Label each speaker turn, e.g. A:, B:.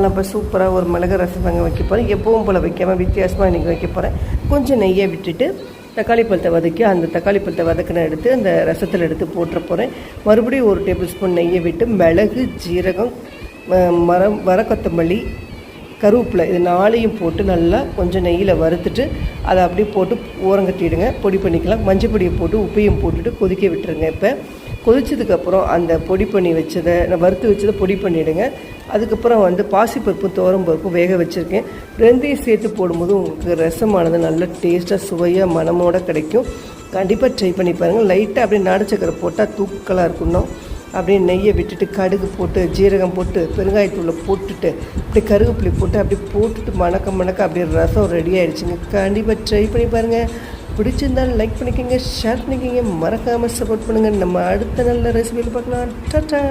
A: நம்ம சூப்பராக ஒரு மிளகு ரசம் தாங்க வைக்க போகிறேன். எப்பவும் போல் வைக்காமல் வித்தியாசமாக இன்றைக்கி வைக்க போகிறேன். கொஞ்சம் நெய்யை விட்டுட்டு தக்காளி பழத்தை வதக்கி அந்த தக்காளி பழத்தை வதக்கின எடுத்து அந்த ரசத்தில் எடுத்து போட்டுற போகிறேன். மறுபடியும் 1 டேபிள் ஸ்பூன் நெய்யை விட்டு மிளகு, ஜீரகம், வர கொத்தமல்லி, கருவேப்பிலை இது 4ஐயும் போட்டு நல்லா கொஞ்சம் நெய்யில் வறுத்துட்டு அதை அப்படியே போட்டு ஓரங்கட்டிடுங்க. பொடி பண்ணிக்கலாம். மஞ்சள் பொடியை போட்டு உப்பையும் போட்டுட்டு கொதிக்க விட்டுருங்க. இப்போ கொதிச்சதுக்கப்புறம் அந்த பொடி பண்ணி வச்சதை வறுத்து வச்சதை பொடி பண்ணிவிடுங்க. அதுக்கப்புறம் பாசிப்பருப்பும் துவரம்பருப்பும் வேக வச்சுருக்கேன். ரெண்டையும் சேர்த்து போடும்போது உங்களுக்கு ரசமானது நல்ல டேஸ்ட்டாக சுவையாக மனமோடு கிடைக்கும். கண்டிப்பாக ட்ரை பண்ணி பாருங்கள். லைட்டாக அப்படியே நாடு சக்கரை போட்டால் தூக்கலாக இருக்கணும். அப்படியே நெய்யை விட்டுட்டு கடுகு போட்டு ஜீரகம் போட்டு பெருங்காயத்தூளை போட்டுட்டு அப்படியே கருவேப்பிலை போட்டு அப்படியே போட்டுட்டு மணக்க அப்படியே ரசம் ரெடி ஆகிடுச்சுங்க. கண்டிப்பாக ட்ரை பண்ணி பாருங்கள். பிடிச்சிருந்தாலும் லைக் பண்ணிக்கோங்க, ஷேர் பண்ணிக்கோங்க, மறக்காமல் சப்போர்ட் பண்ணுங்கள். நம்ம அடுத்த நல்ல ரெசிபியில் பார்க்கலாம். டாடா.